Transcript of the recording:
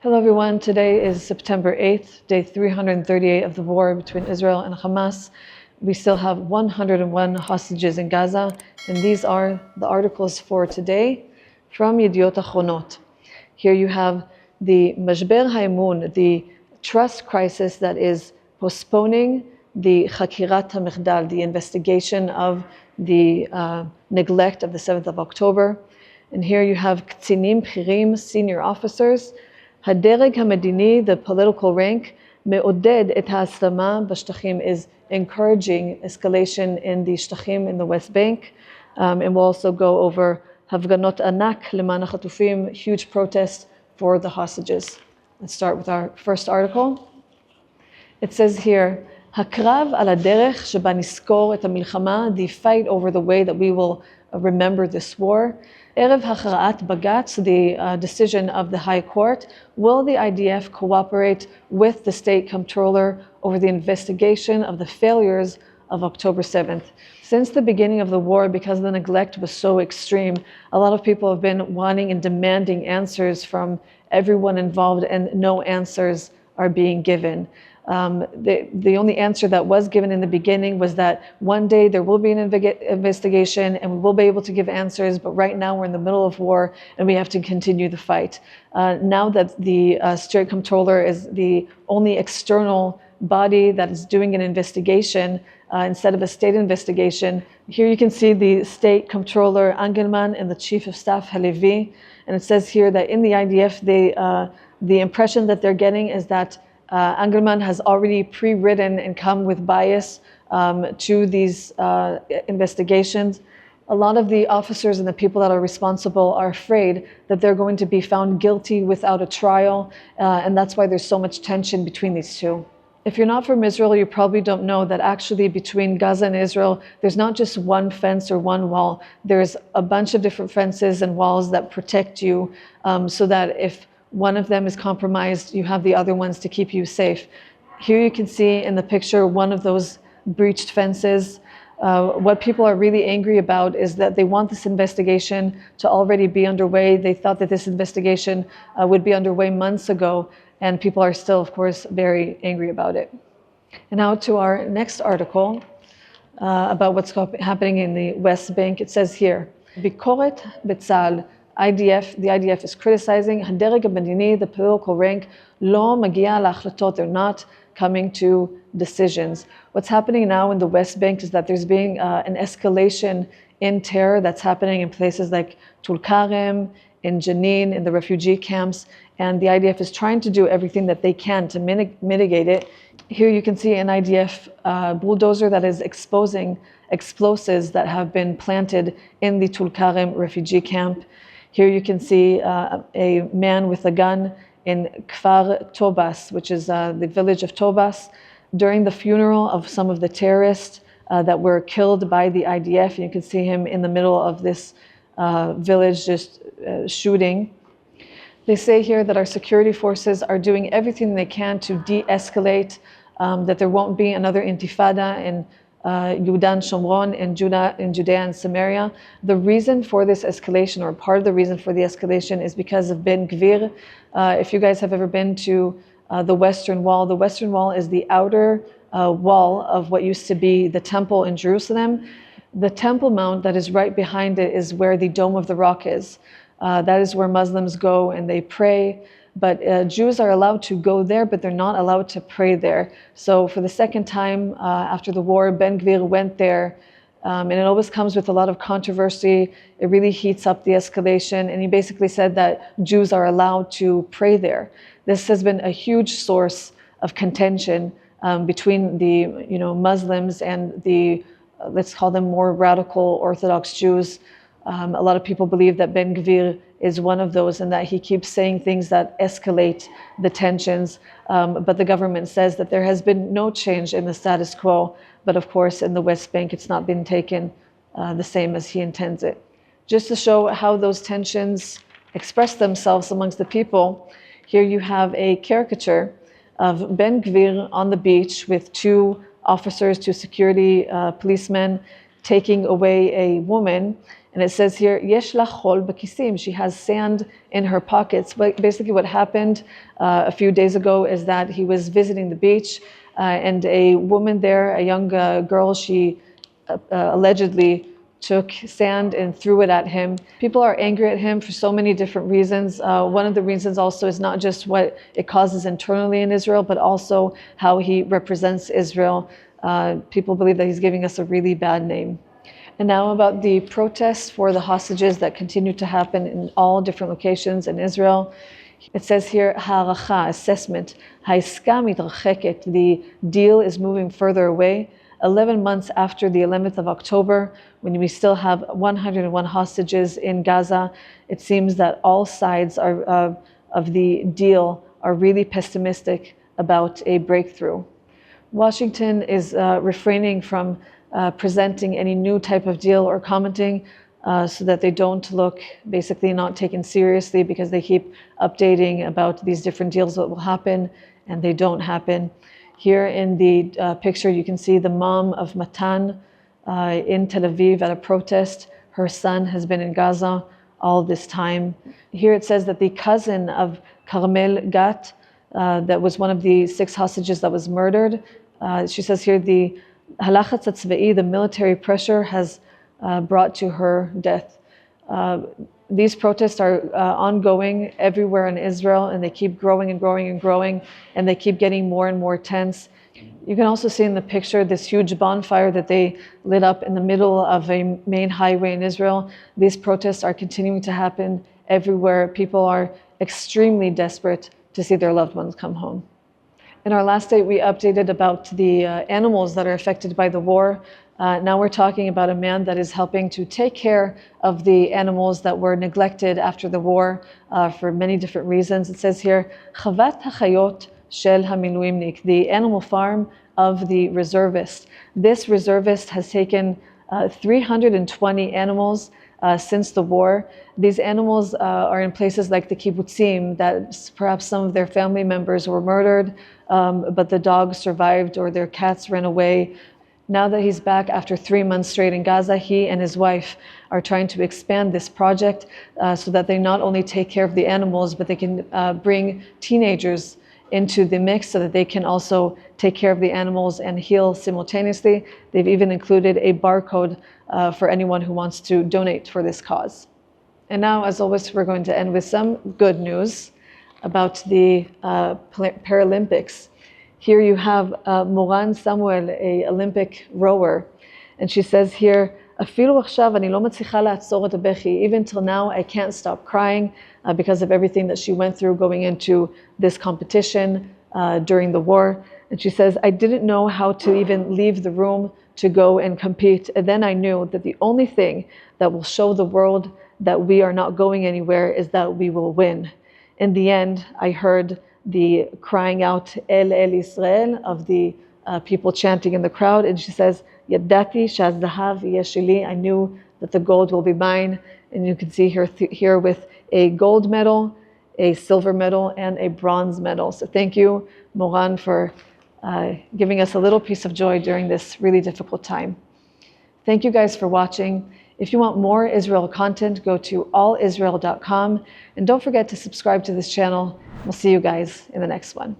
Hello everyone, today is September 8th, day 338 of the war between Israel and Hamas. We still have 101 hostages in Gaza, and these are the articles for today from Yediot Achronot. Here you have the Mashber Ha'emun, the trust crisis that is postponing the Chakirat HaMechdal, the investigation of the neglect of the 7th of October. And here you have Ktsinim Bchirim, senior officers. Hadereg HaMedini, the political rank, me'oded et ha'aslama b'shtachim, is encouraging escalation in the Shtachim in the West Bank. And we'll also go over Hafganot Anak Leman HaChatufim, huge protest for the hostages. Let's start with our first article. It says here, Hakrav al haderech sheba niskor et hamilchama, the fight over the way that we will remember this war. Erev hachara'at bagatz, the decision of the High Court, will the IDF cooperate with the state comptroller over the investigation of the failures of October 7th? Since the beginning of the war, because the neglect was so extreme, a lot of people have been wanting and demanding answers from everyone involved, and no answers are being given. The only answer that was given in the beginning was that one day there will be an investigation and we will be able to give answers, but right now we're in the middle of war and we have to continue the fight. Now that the State Comptroller is the only external body that is doing an investigation instead of a state investigation, here you can see the State Comptroller Angelman and the Chief of Staff Halevi, and it says here that in the IDF, the impression that they're getting is that Angelman has already pre-written and come with bias to these investigations. A lot of the officers and the people that are responsible are afraid that they're going to be found guilty without a trial, and that's why there's so much tension between these two. If you're not from Israel, you probably don't know that actually between Gaza and Israel, there's not just one fence or one wall. There's a bunch of different fences and walls that protect you so that if one of them is compromised, you have the other ones to keep you safe. Here you can see in the picture one of those breached fences. What people are really angry about is that they want this investigation to already be underway. They thought that this investigation would be underway months ago, and people are still, of course, very angry about it. And now to our next article about what's happening in the West Bank. It says here, Bikoret Betzal, the IDF is criticizing Hadereg HaMedini, the political rank, lo magia la'achlatot, they're not coming to decisions. What's happening now in the West Bank is that there's being an escalation in terror that's happening in places like Tulkarem, in Jenin, in the refugee camps, and the IDF is trying to do everything that they can to mitigate it. Here you can see an IDF bulldozer that is exposing explosives that have been planted in the Tulkarem refugee camp. Here you can see a man with a gun in Kfar Tobas, which is the village of Tobas, during the funeral of some of the terrorists that were killed by the IDF. You can see him in the middle of this village just shooting. They say here that our security forces are doing everything they can to de-escalate, that there won't be another intifada in Yudan Shomron, in Judea and Samaria. The reason for this escalation, or part of the reason for the escalation, is because of Ben Gvir. If you guys have ever been to the Western Wall is the outer wall of what used to be the temple in Jerusalem. The Temple Mount that is right behind it is where the Dome of the Rock is. That is where Muslims go and they pray. But Jews are allowed to go there, but they're not allowed to pray there. So for the second time after the war, Ben Gvir went there, and it always comes with a lot of controversy. It really heats up the escalation, and he basically said that Jews are allowed to pray there. This has been a huge source of contention between the Muslims and the, let's call them more radical Orthodox Jews. A lot of people believe that Ben Gvir is one of those, and that he keeps saying things that escalate the tensions. But the government says that there has been no change in the status quo. But of course, in the West Bank, it's not been taken the same as he intends it. Just to show how those tensions express themselves amongst the people, here you have a caricature of Ben Gvir on the beach with two officers, two security policemen, taking away a woman. And it says here, Yesh la chol b'kisim. She has sand in her pockets. But basically what happened a few days ago is that he was visiting the beach and a woman there, a young girl, she allegedly took sand and threw it at him. People are angry at him for so many different reasons. One of the reasons also is not just what it causes internally in Israel, but also how he represents Israel. People believe that he's giving us a really bad name. And now about the protests for the hostages that continue to happen in all different locations in Israel. It says here, ha'aracha, assessment, ha'eska mitracheket, the deal is moving further away. 11 months after the 11th of October, when we still have 101 hostages in Gaza, it seems that all sides of the deal are really pessimistic about a breakthrough. Washington is refraining from presenting any new type of deal or commenting so that they don't look basically not taken seriously, because they keep updating about these different deals that will happen and they don't happen. Here in the picture, you can see the mom of Matan in Tel Aviv at a protest. Her son has been in Gaza all this time. Here it says that the cousin of Carmel Gat, that was one of the 6 hostages that was murdered, she says here the halachatz hatzva'i, the military pressure, has brought to her death. These protests are ongoing everywhere in Israel, and they keep growing and growing and growing, and they keep getting more and more tense. You can also see in the picture this huge bonfire that they lit up in the middle of a main highway in Israel. These protests are continuing to happen everywhere. People are extremely desperate to see their loved ones come home. In our last date, we updated about the animals that are affected by the war. Now we're talking about a man that is helping to take care of the animals that were neglected after the war for many different reasons. It says here, Chavat hachayot shel hamiluimnik, the animal farm of the reservist. This reservist has taken 320 animals since the war. These animals are in places like the kibbutzim, that perhaps some of their family members were murdered, but the dogs survived or their cats ran away. Now that he's back after 3 months straight in Gaza, he and his wife are trying to expand this project so that they not only take care of the animals, but they can bring teenagers into the mix so that they can also take care of the animals and heal simultaneously. They've even included a barcode for anyone who wants to donate for this cause. And now, as always, we're going to end with some good news about the Paralympics. Here you have Moran Samuel, a Olympic rower, and she says here, even till now, I can't stop crying because of everything that she went through going into this competition during the war. And she says, I didn't know how to even leave the room to go and compete. And then I knew that the only thing that will show the world that we are not going anywhere is that we will win. In the end, I heard the crying out, El Israel, of the people chanting in the crowd. And she says, Yadati shazdahav yeshili, I knew that the gold will be mine. And you can see her here with a gold medal, a silver medal, and a bronze medal. So thank you, Moran, for giving us a little piece of joy during this really difficult time. Thank you guys for watching. If you want more Israel content, go to allisrael.com. And don't forget to subscribe to this channel. We'll see you guys in the next one.